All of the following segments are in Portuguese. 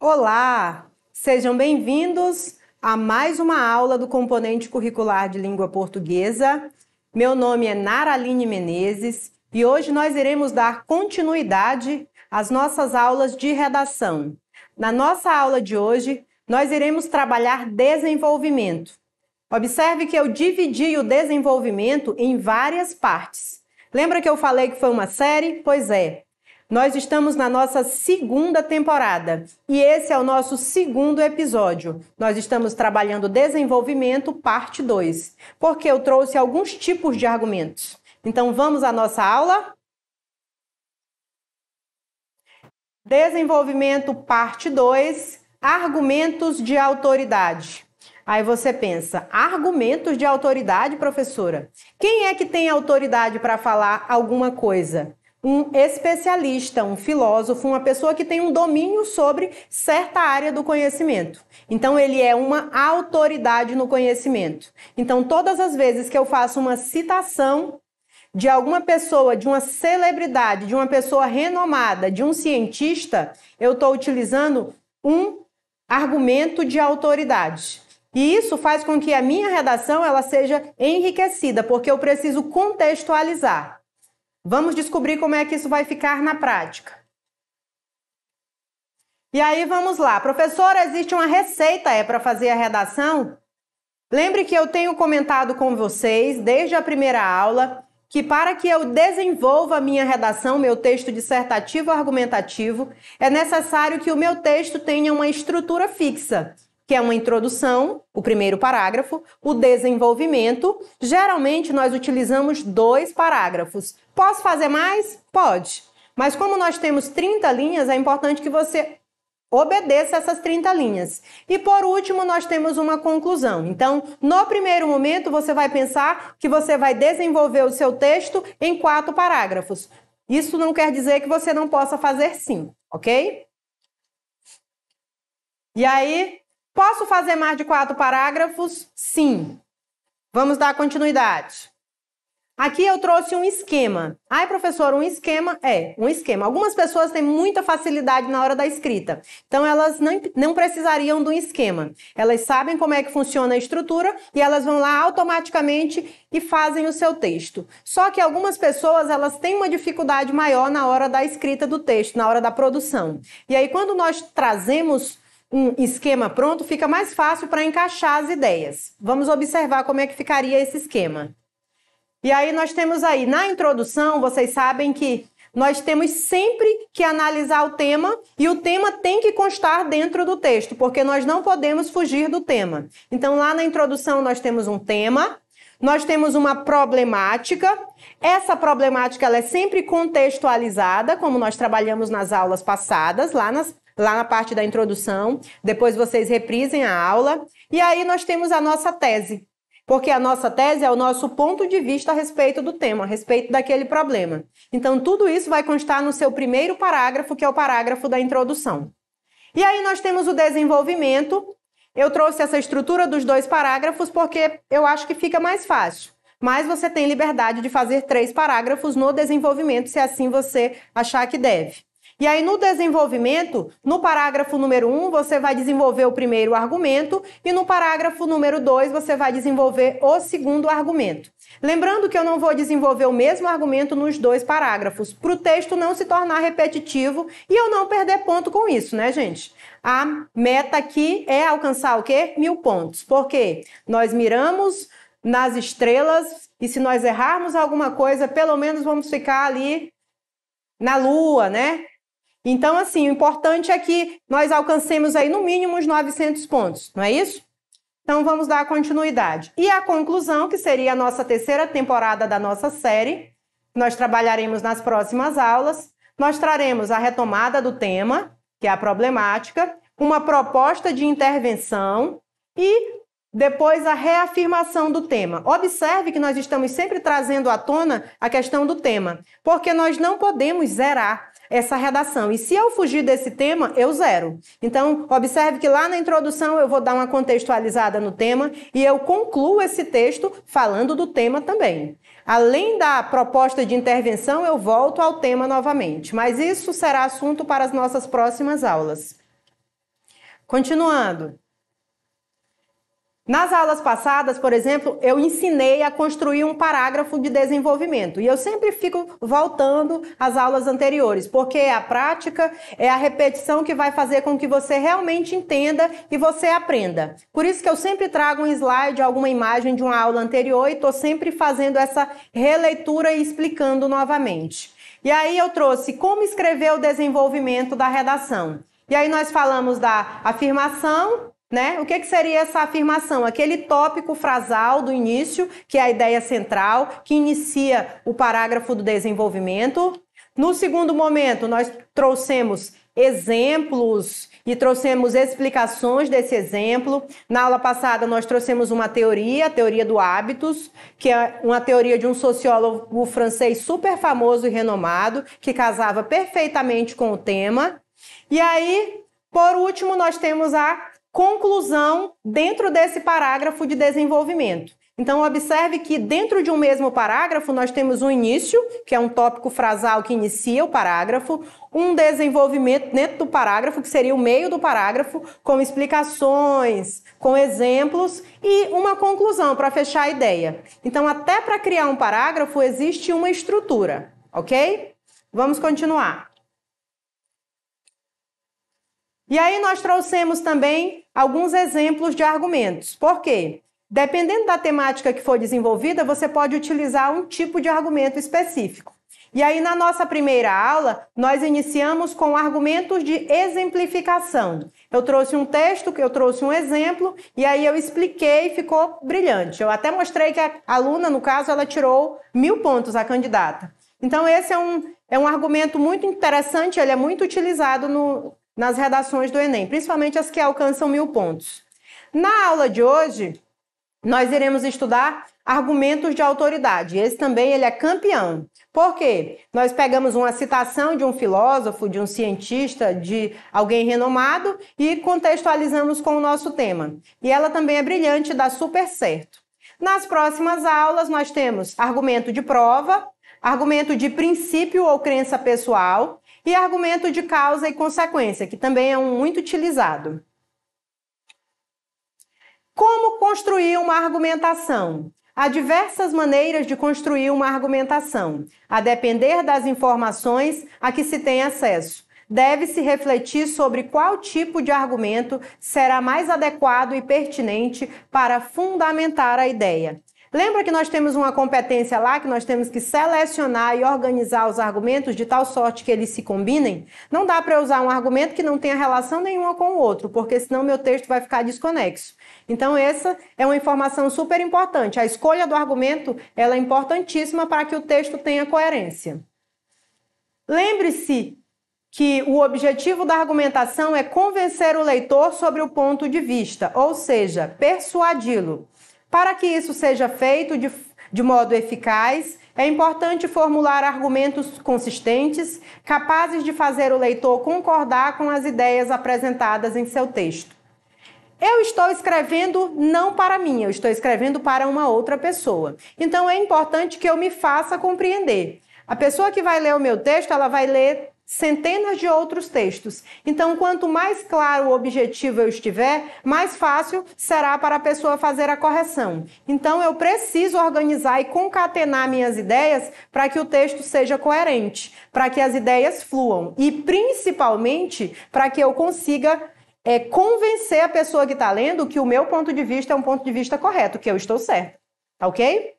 Olá! Sejam bem-vindos a mais uma aula do componente curricular de língua portuguesa. Meu nome é Naraline Menezes e hoje nós iremos dar continuidade às nossas aulas de redação. Na nossa aula de hoje, nós iremos trabalhar desenvolvimento. Observe que eu dividi o desenvolvimento em várias partes. Lembra que eu falei que foi uma série? Pois é. Nós estamos na nossa segunda temporada e esse é o nosso segundo episódio. Nós estamos trabalhando desenvolvimento parte 2, porque eu trouxe alguns tipos de argumentos. Então vamos à nossa aula? Desenvolvimento parte 2, argumentos de autoridade. Aí você pensa, argumentos de autoridade, professora? Quem é que tem autoridade para falar alguma coisa? Um especialista, um filósofo, uma pessoa que tem um domínio sobre certa área do conhecimento. Então, ele é uma autoridade no conhecimento. Então, todas as vezes que eu faço uma citação de alguma pessoa, de uma celebridade, de uma pessoa renomada, de um cientista, eu estou utilizando um argumento de autoridade. E isso faz com que a minha redação ela seja enriquecida, porque eu preciso contextualizar. Vamos descobrir como é que isso vai ficar na prática. E aí vamos lá. Professora, existe uma receita para fazer a redação? Lembre que eu tenho comentado com vocês, desde a primeira aula, que para que eu desenvolva a minha redação, meu texto dissertativo argumentativo, é necessário que o meu texto tenha uma estrutura fixa, que é uma introdução, o primeiro parágrafo, o desenvolvimento. Geralmente, nós utilizamos 2 parágrafos. Posso fazer mais? Pode. Mas como nós temos 30 linhas, é importante que você obedeça essas 30 linhas. E, por último, nós temos uma conclusão. Então, no primeiro momento, você vai pensar que você vai desenvolver o seu texto em 4 parágrafos. Isso não quer dizer que você não possa fazer sim, ok? E aí... Posso fazer mais de 4 parágrafos? Sim. Vamos dar continuidade. Aqui eu trouxe um esquema. Ai, professor, um esquema? É, um esquema. Algumas pessoas têm muita facilidade na hora da escrita. Então, elas não precisariam de um esquema. Elas sabem como é que funciona a estrutura e elas vão lá automaticamente e fazem o seu texto. Só que algumas pessoas, elas têm uma dificuldade maior na hora da escrita do texto, na hora da produção. E aí, quando nós trazemos um esquema pronto, fica mais fácil para encaixar as ideias. Vamos observar como é que ficaria esse esquema. E aí nós temos aí, na introdução, vocês sabem que nós temos sempre que analisar o tema e o tema tem que constar dentro do texto, porque nós não podemos fugir do tema. Então, lá na introdução nós temos um tema, nós temos uma problemática. Essa problemática ela é sempre contextualizada, como nós trabalhamos nas aulas passadas, lá na parte da introdução, depois vocês reprisem a aula, e aí nós temos a nossa tese, porque a nossa tese é o nosso ponto de vista a respeito do tema, a respeito daquele problema. Então, tudo isso vai constar no seu primeiro parágrafo, que é o parágrafo da introdução. E aí nós temos o desenvolvimento. Eu trouxe essa estrutura dos 2 parágrafos porque eu acho que fica mais fácil. Mas você tem liberdade de fazer 3 parágrafos no desenvolvimento, se assim você achar que deve. E aí, no desenvolvimento, no parágrafo número 1, você vai desenvolver o primeiro argumento e no parágrafo número 2, você vai desenvolver o segundo argumento. Lembrando que eu não vou desenvolver o mesmo argumento nos 2 parágrafos, para o texto não se tornar repetitivo e eu não perder ponto com isso, né, gente? A meta aqui é alcançar o quê? 1000 pontos. Por quê? Nós miramos nas estrelas e se nós errarmos alguma coisa, pelo menos vamos ficar ali na lua, né? Então, assim, o importante é que nós alcancemos aí no mínimo uns 900 pontos, não é isso? Então, vamos dar continuidade. E a conclusão, que seria a nossa 3ª temporada da nossa série, nós trabalharemos nas próximas aulas, nós traremos a retomada do tema, que é a problemática, uma proposta de intervenção e depois a reafirmação do tema. Observe que nós estamos sempre trazendo à tona a questão do tema, porque nós não podemos zerar. essa redação. E se eu fugir desse tema, eu zero. Então, observe que lá na introdução eu vou dar uma contextualizada no tema e eu concluo esse texto falando do tema também. Além da proposta de intervenção, eu volto ao tema novamente. Mas isso será assunto para as nossas próximas aulas. Continuando. Nas aulas passadas, por exemplo, eu ensinei a construir um parágrafo de desenvolvimento. E eu sempre fico voltando às aulas anteriores, porque é a prática, é a repetição que vai fazer com que você realmente entenda e você aprenda. Por isso que eu sempre trago um slide, alguma imagem de uma aula anterior e estou sempre fazendo essa releitura e explicando novamente. E aí eu trouxe como escrever o desenvolvimento da redação. E aí nós falamos da afirmação, né? O que seria essa afirmação? Aquele tópico frasal do início, que é a ideia central, que inicia o parágrafo do desenvolvimento. No segundo momento, nós trouxemos exemplos e trouxemos explicações desse exemplo. Na aula passada, nós trouxemos uma teoria, a teoria do hábitos, que é uma teoria de um sociólogo francês super famoso e renomado, que casava perfeitamente com o tema. E aí, por último, nós temos a conclusão dentro desse parágrafo de desenvolvimento. Então, observe que dentro de um mesmo parágrafo, nós temos um início, que é um tópico frasal que inicia o parágrafo, um desenvolvimento dentro do parágrafo, que seria o meio do parágrafo, com explicações, com exemplos, e uma conclusão para fechar a ideia. Então, até para criar um parágrafo, existe uma estrutura, ok? Vamos continuar. E aí nós trouxemos também alguns exemplos de argumentos. Por quê? Dependendo da temática que for desenvolvida, você pode utilizar um tipo de argumento específico. E aí na nossa primeira aula, nós iniciamos com argumentos de exemplificação. Eu trouxe um texto, eu trouxe um exemplo, e aí eu expliquei e ficou brilhante. Eu até mostrei que a aluna, no caso, ela tirou 1000 pontos, a candidata. Então esse é um argumento muito interessante, ele é muito utilizado nas redações do Enem, principalmente as que alcançam 1000 pontos. Na aula de hoje, nós iremos estudar argumentos de autoridade. Esse também ele é campeão. Por quê? Nós pegamos uma citação de um filósofo, de um cientista, de alguém renomado e contextualizamos com o nosso tema. E ela também é brilhante, dá super certo. Nas próximas aulas, nós temos argumento de prova, argumento de princípio ou crença pessoal, e argumento de causa e consequência, que também é muito utilizado. Como construir uma argumentação? Há diversas maneiras de construir uma argumentação, a depender das informações a que se tem acesso. Deve-se refletir sobre qual tipo de argumento será mais adequado e pertinente para fundamentar a ideia. Lembra que nós temos uma competência lá, que nós temos que selecionar e organizar os argumentos de tal sorte que eles se combinem? Não dá para usar um argumento que não tenha relação nenhuma com o outro, porque senão meu texto vai ficar desconexo. Então essa é uma informação super importante. A escolha do argumento ela é importantíssima para que o texto tenha coerência. Lembre-se que o objetivo da argumentação é convencer o leitor sobre o ponto de vista, ou seja, persuadi-lo. Para que isso seja feito de modo eficaz, é importante formular argumentos consistentes, capazes de fazer o leitor concordar com as ideias apresentadas em seu texto. Eu estou escrevendo não para mim, eu estou escrevendo para uma outra pessoa. Então é importante que eu me faça compreender. A pessoa que vai ler o meu texto, ela vai ler centenas de outros textos. Então, quanto mais claro o objetivo eu estiver, mais fácil será para a pessoa fazer a correção. Então, eu preciso organizar e concatenar minhas ideias para que o texto seja coerente, para que as ideias fluam e, principalmente, para que eu consiga convencer a pessoa que está lendo que o meu ponto de vista é um ponto de vista correto, que eu estou certa. Ok?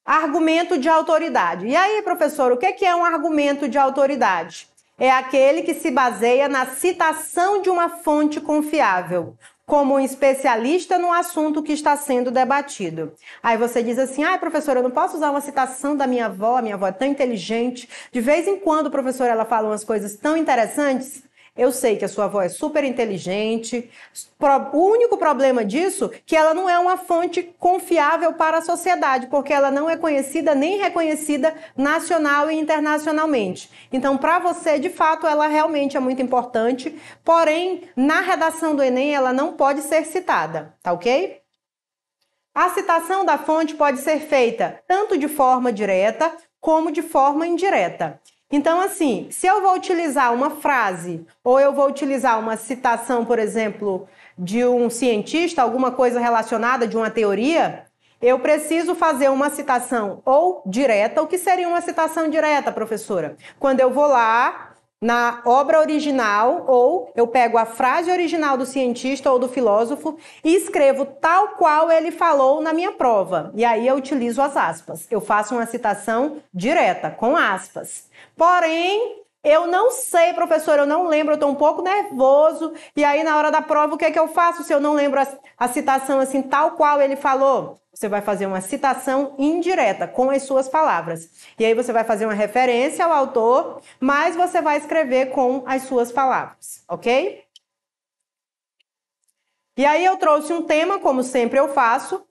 Argumento de autoridade. E aí, professor, o que é um argumento de autoridade? É aquele que se baseia na citação de uma fonte confiável, como um especialista no assunto que está sendo debatido. Aí você diz assim, professora, eu não posso usar uma citação da minha avó é tão inteligente. De vez em quando, professora, ela fala umas coisas tão interessantes. Eu sei que a sua avó é super inteligente. O único problema disso é que ela não é uma fonte confiável para a sociedade, porque ela não é conhecida nem reconhecida nacional e internacionalmente. Então, para você, de fato, ela realmente é muito importante, porém, na redação do Enem, ela não pode ser citada, tá ok? A citação da fonte pode ser feita tanto de forma direta como de forma indireta. Então, assim, se eu vou utilizar uma frase ou eu vou utilizar uma citação, por exemplo, de um cientista, alguma coisa relacionada de uma teoria, eu preciso fazer uma citação ou direta. O que seria uma citação direta, professora? Quando eu vou lá na obra original, ou eu pego a frase original do cientista ou do filósofo e escrevo tal qual ele falou na minha prova. E aí eu utilizo as aspas. Eu faço uma citação direta, com aspas. Porém, eu não sei, professor, eu não lembro, eu estou um pouco nervoso. E aí, na hora da prova, o que é que eu faço se eu não lembro a citação assim, tal qual ele falou? Você vai fazer uma citação indireta, com as suas palavras. E aí você vai fazer uma referência ao autor, mas você vai escrever com as suas palavras, ok? E aí eu trouxe um tema, como sempre eu faço,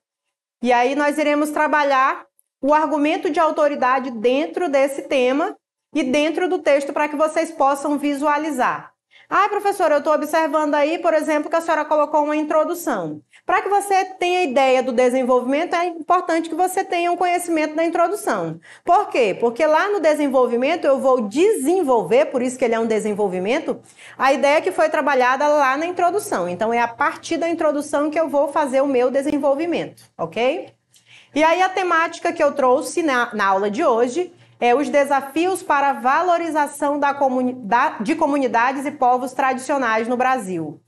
e aí nós iremos trabalhar o argumento de autoridade dentro desse tema e dentro do texto para que vocês possam visualizar. Ah, professora, eu estou observando aí, por exemplo, que a senhora colocou uma introdução. Para que você tenha ideia do desenvolvimento, é importante que você tenha um conhecimento da introdução. Por quê? Porque lá no desenvolvimento eu vou desenvolver, por isso que ele é um desenvolvimento, a ideia que foi trabalhada lá na introdução. Então, é a partir da introdução que eu vou fazer o meu desenvolvimento, ok? E aí a temática que eu trouxe na aula de hoje é os desafios para a valorização de comunidades e povos tradicionais no Brasil.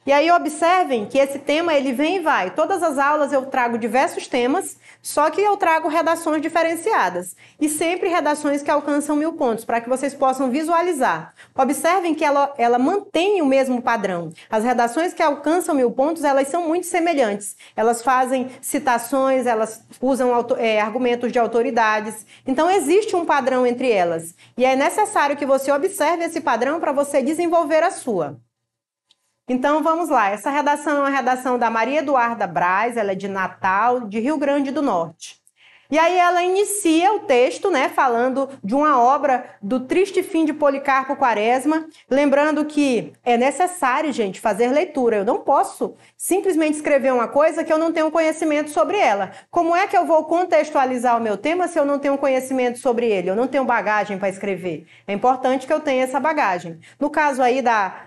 E aí observem que esse tema ele vem e vai. Todas as aulas eu trago diversos temas, só que eu trago redações diferenciadas. E sempre redações que alcançam 1000 pontos, para que vocês possam visualizar. Observem que ela mantém o mesmo padrão. As redações que alcançam 1000 pontos, elas são muito semelhantes. Elas fazem citações, elas usam argumentos de autoridades. Então existe um padrão entre elas. E é necessário que você observe esse padrão para você desenvolver a sua. Então, vamos lá. Essa redação é uma redação da Maria Eduarda Braz, ela é de Natal, de Rio Grande do Norte. E aí ela inicia o texto, né, falando de uma obra do Triste Fim de Policarpo Quaresma, lembrando que é necessário, gente, fazer leitura. Eu não posso simplesmente escrever uma coisa que eu não tenho conhecimento sobre ela. Como é que eu vou contextualizar o meu tema se eu não tenho conhecimento sobre ele? Eu não tenho bagagem para escrever. É importante que eu tenha essa bagagem. No caso aí da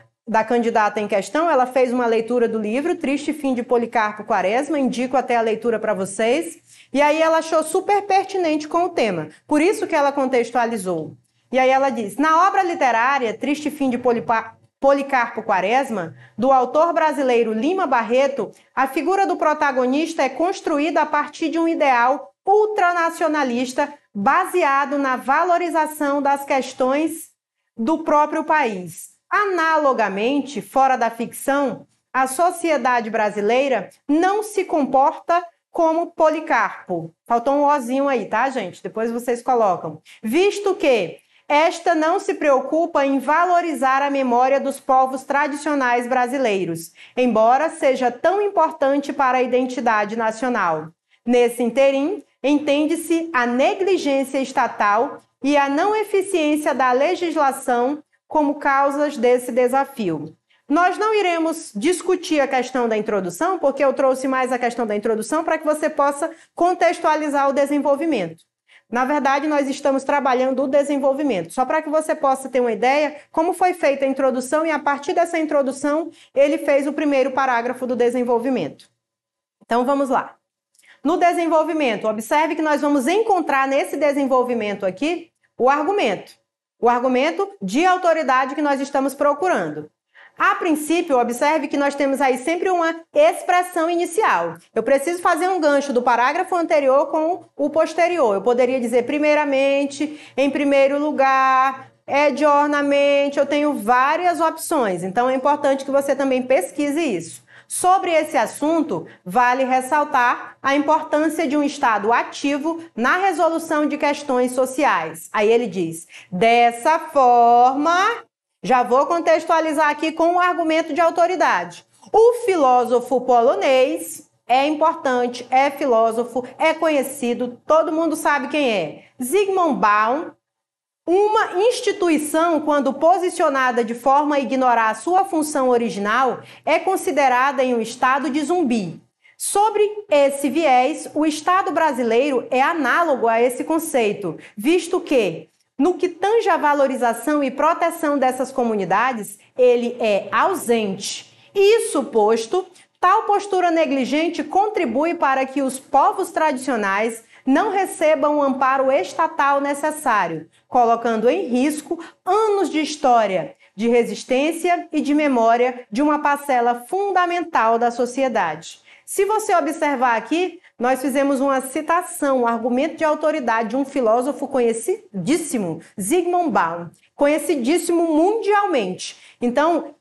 candidata em questão, ela fez uma leitura do livro Triste Fim de Policarpo Quaresma, indico até a leitura para vocês, e aí ela achou super pertinente com o tema, por isso que ela contextualizou. E aí ela diz, na obra literária Triste Fim de Policarpo Quaresma, do autor brasileiro Lima Barreto, a figura do protagonista é construída a partir de um ideal ultranacionalista baseado na valorização das questões do próprio país. Analogamente, fora da ficção, a sociedade brasileira não se comporta como Policarpo. Faltou um ozinho aí, tá, gente? Depois vocês colocam. Visto que esta não se preocupa em valorizar a memória dos povos tradicionais brasileiros, embora seja tão importante para a identidade nacional. Nesse interim, entende-se a negligência estatal e a não eficiência da legislação como causas desse desafio. Nós não iremos discutir a questão da introdução, porque eu trouxe mais a questão da introdução para que você possa contextualizar o desenvolvimento. Na verdade, nós estamos trabalhando o desenvolvimento, só para que você possa ter uma ideia como foi feita a introdução e a partir dessa introdução ele fez o primeiro parágrafo do desenvolvimento. Então vamos lá. No desenvolvimento, observe que nós vamos encontrar nesse desenvolvimento aqui o argumento de autoridade que nós estamos procurando. A princípio, observe que nós temos aí sempre uma expressão inicial. Eu preciso fazer um gancho do parágrafo anterior com o posterior. Eu poderia dizer primeiramente, em primeiro lugar, ediornamente, eu tenho várias opções. Então, é importante que você também pesquise isso. Sobre esse assunto, vale ressaltar a importância de um Estado ativo na resolução de questões sociais. Aí ele diz, dessa forma, Já vou contextualizar aqui com o argumento de autoridade. O filósofo polonês é importante, é filósofo, é conhecido, todo mundo sabe quem é. Zygmunt Bauman. Uma instituição, quando posicionada de forma a ignorar sua função original, é considerada em um estado de zumbi. Sobre esse viés, o Estado brasileiro é análogo a esse conceito, visto que, no que tange à valorização e proteção dessas comunidades, ele é ausente. Isso posto, tal postura negligente contribui para que os povos tradicionais não recebam o amparo estatal necessário, colocando em risco anos de história, de resistência e de memória de uma parcela fundamental da sociedade. Se você observar aqui, nós fizemos uma citação, um argumento de autoridade de um filósofo conhecidíssimo, Zygmunt Bauman, conhecidíssimo mundialmente. Então,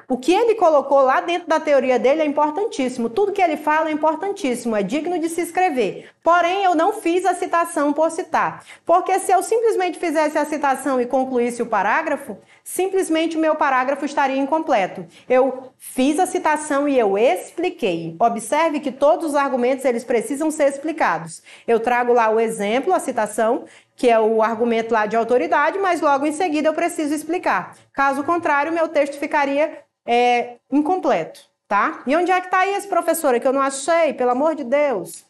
o que ele colocou lá dentro da teoria dele é importantíssimo. Tudo que ele fala é importantíssimo, é digno de se escrever. Porém, eu não fiz a citação por citar. Porque se eu simplesmente fizesse a citação e concluísse o parágrafo, simplesmente o meu parágrafo estaria incompleto. Eu fiz a citação e eu expliquei. Observe que todos os argumentos eles precisam ser explicados. Eu trago lá o exemplo, a citação, que é o argumento lá de autoridade, mas logo em seguida eu preciso explicar. Caso contrário, meu texto ficaria incompleto, tá? E onde é que está isso, professora, que eu não achei, pelo amor de Deus?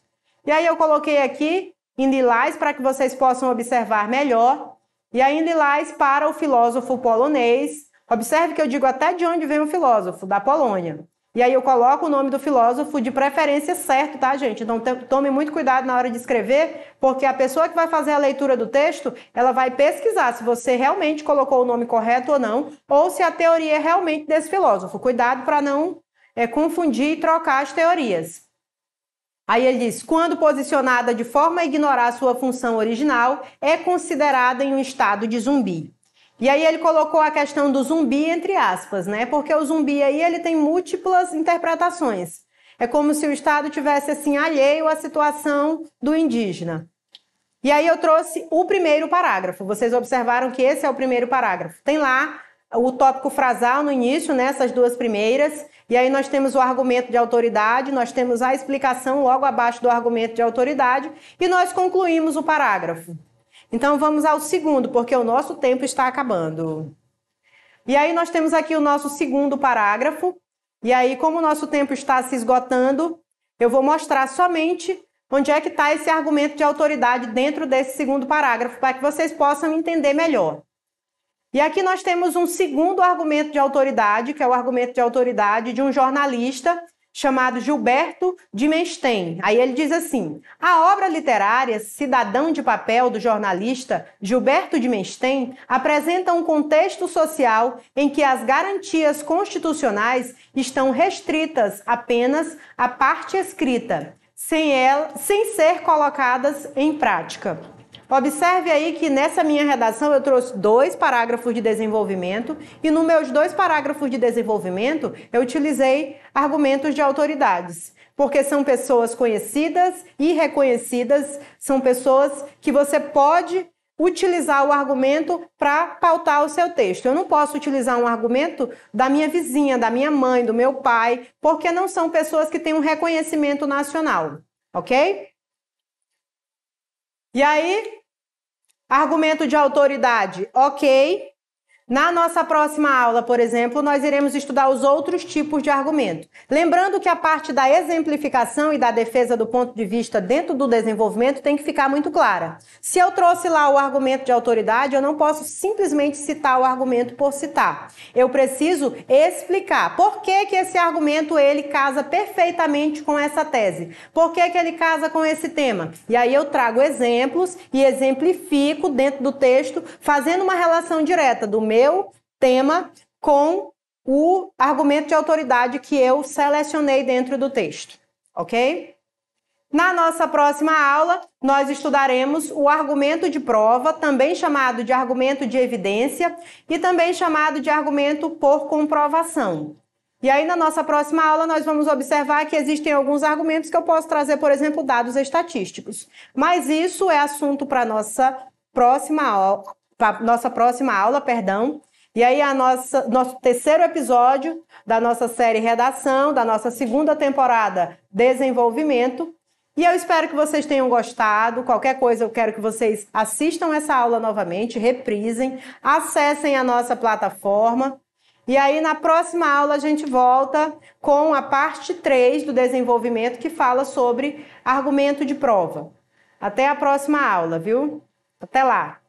E aí eu coloquei aqui em lilás para que vocês possam observar melhor. E aí em lilás para o filósofo polonês. Observe que eu digo até de onde vem o filósofo, da Polônia. E aí eu coloco o nome do filósofo de preferência certo, tá, gente? Então tome muito cuidado na hora de escrever, porque a pessoa que vai fazer a leitura do texto, ela vai pesquisar se você realmente colocou o nome correto ou não, ou se a teoria é realmente desse filósofo. Cuidado para não confundir e trocar as teorias. Aí ele diz, quando posicionada de forma a ignorar sua função original, é considerada em um estado de zumbi. E aí ele colocou a questão do zumbi entre aspas, né? Porque o zumbi aí ele tem múltiplas interpretações. É como se o Estado tivesse assim alheio à situação do indígena. E aí eu trouxe o primeiro parágrafo. Vocês observaram que esse é o primeiro parágrafo. Tem lá o tópico frasal no início, né? Essas duas primeiras. E aí nós temos o argumento de autoridade, nós temos a explicação logo abaixo do argumento de autoridade e nós concluímos o parágrafo. Então, vamos ao segundo, porque o nosso tempo está acabando. E aí, nós temos aqui o nosso segundo parágrafo. E aí, como o nosso tempo está se esgotando, eu vou mostrar somente onde é que está esse argumento de autoridade dentro desse segundo parágrafo, para que vocês possam entender melhor. E aqui nós temos um segundo argumento de autoridade, que é o argumento de autoridade de um jornalista chamado Gilberto de Menstein. Aí ele diz assim, a obra literária Cidadão de Papel, do jornalista Gilberto de Menstein, apresenta um contexto social em que as garantias constitucionais estão restritas apenas à parte escrita, sem ser colocadas em prática. Observe aí que nessa minha redação eu trouxe 2 parágrafos de desenvolvimento e nos meus 2 parágrafos de desenvolvimento eu utilizei argumentos de autoridades, porque são pessoas conhecidas e reconhecidas, são pessoas que você pode utilizar o argumento para pautar o seu texto. Eu não posso utilizar um argumento da minha vizinha, da minha mãe, do meu pai, porque não são pessoas que têm um reconhecimento nacional, ok? E aí, argumento de autoridade, ok. Na nossa próxima aula, por exemplo, nós iremos estudar os outros tipos de argumento. Lembrando que a parte da exemplificação e da defesa do ponto de vista dentro do desenvolvimento tem que ficar muito clara. Se eu trouxe lá o argumento de autoridade, eu não posso simplesmente citar o argumento por citar. Eu preciso explicar por que que esse argumento ele casa perfeitamente com essa tese. Por que que ele casa com esse tema? E aí eu trago exemplos e exemplifico dentro do texto, fazendo uma relação direta do meu tema com o argumento de autoridade que eu selecionei dentro do texto, ok? Na nossa próxima aula, nós estudaremos o argumento de prova, também chamado de argumento de evidência e também chamado de argumento por comprovação. E aí, na nossa próxima aula, nós vamos observar que existem alguns argumentos que eu posso trazer, por exemplo, dados estatísticos. Mas isso é assunto para a nossa próxima aula, E aí, nosso terceiro episódio da nossa série Redação, da nossa segunda temporada Desenvolvimento. E eu espero que vocês tenham gostado. Qualquer coisa, eu quero que vocês assistam essa aula novamente, reprisem, acessem a nossa plataforma. E aí, na próxima aula, a gente volta com a parte 3 do desenvolvimento, que fala sobre argumento de prova. Até a próxima aula, viu? Até lá!